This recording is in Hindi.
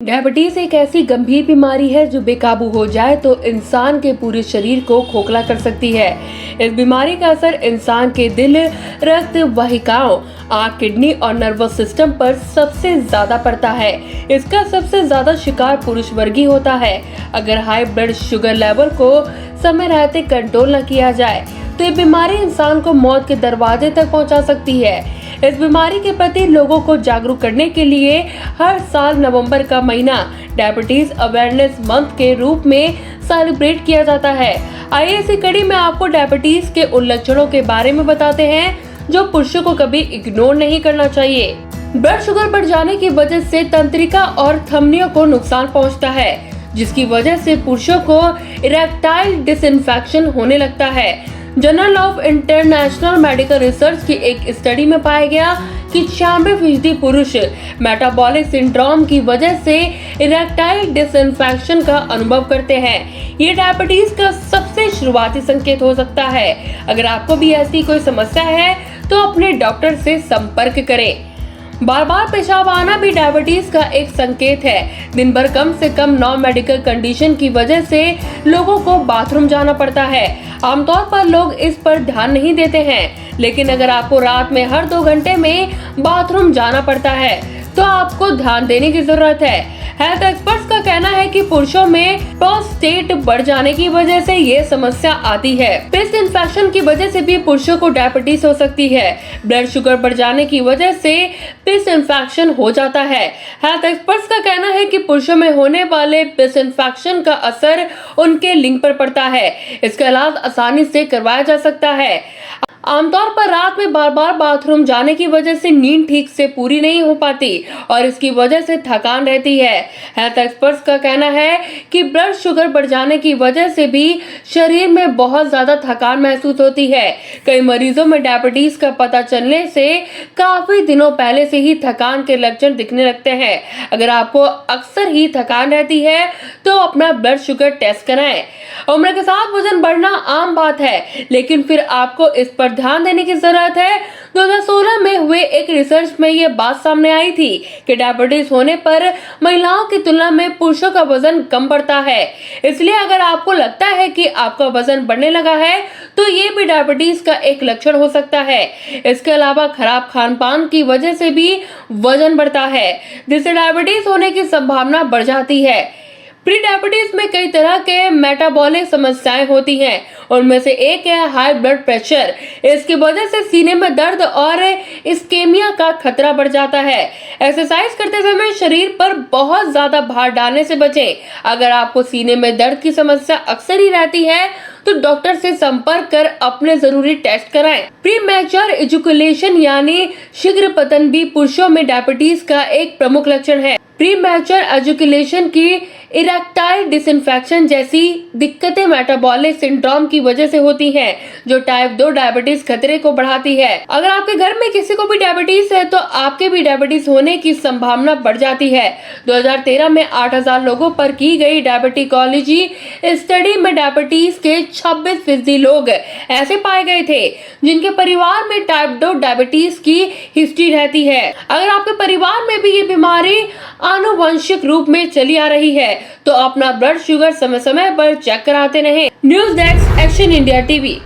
डायबिटीज एक ऐसी गंभीर बीमारी है जो बेकाबू हो जाए तो इंसान के पूरे शरीर को खोखला कर सकती है। इस बीमारी का असर इंसान के दिल, रक्त वाहिकाओं, आँख, किडनी और नर्वस सिस्टम पर सबसे ज्यादा पड़ता है। इसका सबसे ज्यादा शिकार पुरुष वर्ग ही होता है। अगर हाई ब्लड शुगर लेवल को समय रहते कंट्रोल न किया जाए तो ये बीमारी इंसान को मौत के दरवाजे तक पहुंचा सकती है। इस बीमारी के प्रति लोगों को जागरूक करने के लिए हर साल नवंबर का महीना डायबिटीज अवेयरनेस मंथ के रूप में सेलिब्रेट किया जाता है। आइए इसी कड़ी में आपको डायबिटीज के उन लक्षणों के बारे में बताते हैं जो पुरुषों को कभी इग्नोर नहीं करना चाहिए। ब्लड शुगर बढ़ जाने की वजह से तंत्रिका और धमनियों को नुकसान पहुंचता है, जिसकी वजह से पुरुषों को इरेक्टाइल डिसइंफेक्शन होने लगता है। Journal of international medical research की एक स्टडी में पाया गया कि 96% पुरुष मेटाबॉलिक सिंड्रोम की वजह से इरेक्टाइल डिसइंफेक्शन का अनुभव करते हैं। ये डायबिटीज का सबसे शुरुआती संकेत हो सकता है। अगर आपको भी ऐसी कोई समस्या है तो अपने डॉक्टर से संपर्क करें। बार बार पेशाब आना भी डायबिटीज का एक संकेत है। दिन भर कम से कम 9 मेडिकल कंडीशन की वजह से लोगों को बाथरूम जाना पड़ता है। आमतौर पर लोग इस पर ध्यान नहीं देते हैं, लेकिन अगर आपको रात में हर 2 घंटे में बाथरूम जाना पड़ता है तो आपको ध्यान देने की जरूरत है। हेल्थ एक्सपर्ट्स का कहना है कि पुरुषों में प्रोस्टेट बढ़ जाने की वजह से ये समस्या आती है। पित्त इन्फेक्शन की वजह से भी पुरुषों को डायबिटीज हो सकती है। ब्लड शुगर बढ़ जाने की वजह से पित्त इन्फेक्शन हो जाता है। हेल्थ एक्सपर्ट्स का कहना है कि पुरुषों में होने वाले पित्त इन्फेक्शन का असर उनके लिंग पर पड़ता है। इसका इलाज आसानी से करवाया जा सकता है। आमतौर पर रात में बार बार बाथरूम जाने की वजह से नींद ठीक से पूरी नहीं हो पाती और इसकी वजह से थकान रहती है। हेल्थ एक्सपर्ट्स का कहना है कि ब्लड शुगर बढ़ जाने की वजह से भी शरीर में बहुत ज्यादा थकान महसूस होती है। कई मरीजों में डायबिटीज का पता चलने से काफी दिनों पहले से ही थकान के लक्षण दिखने लगते हैं। अगर आपको अक्सर ही थकान रहती है तो अपना ब्लड शुगर टेस्ट कराएं। उम्र के साथ वजन बढ़ना आम बात है, लेकिन फिर आपको इस पर ध्यान देने की जरूरत है। 2016 में हुए एक रिसर्च में ये बात सामने आई थी कि डायबिटीज होने पर महिलाओं की तुलना में पुरुषों का वजन कम बढ़ता है। इसलिए अगर आपको लगता है कि आपका वजन बढ़ने लगा है तो ये भी डायबिटीज का एक लक्षण हो सकता है। इसके अलावा खराब खान पान की वजह से भी वजन बढ़ता है, जिससे डायबिटीज होने की संभावना बढ़ जाती है। प्री डायबिटीज में कई तरह के मेटाबॉलिक समस्याएं होती हैं। उनमें से एक है हाई ब्लड प्रेशर। इसकी वजह से सीने में दर्द और इस्केमिया का खतरा बढ़ जाता है। एक्सरसाइज करते समय शरीर पर बहुत ज्यादा भार डालने से बचें। अगर आपको सीने में दर्द की समस्या अक्सर ही रहती है तो डॉक्टर से संपर्क कर अपने जरूरी टेस्ट कराएं। प्री मैच्योर इजैकुलेशन यानी शीघ्र पतन भी पुरुषों में डायबिटीज का एक प्रमुख लक्षण है। प्री मैच्योर एजुकेलेशन की इरेक्टाइल डिसइंफेक्शन जैसी दिक्कतें मेटाबॉलिक सिंड्रोम की वजह से होती हैं, जो टाइप 2 डायबिटीज खतरे को बढ़ाती है। अगर आपके घर में किसी को भी डायबिटीज है तो आपके भी डायबिटीज होने की संभावना बढ़ जाती है। 2013 में 8000 लोगों पर की गई डायबिटिकोलॉजी स्टडी में डायबिटीज के 26% लोग ऐसे पाए गए थे जिनके परिवार में टाइप 2 डायबिटीज की हिस्ट्री रहती है। अगर आपके परिवार में भी ये बीमारी आनुवंशिक रूप में चली आ रही है तो अपना ब्लड शुगर समय समय पर चेक कराते रहें। News desk, action India TV.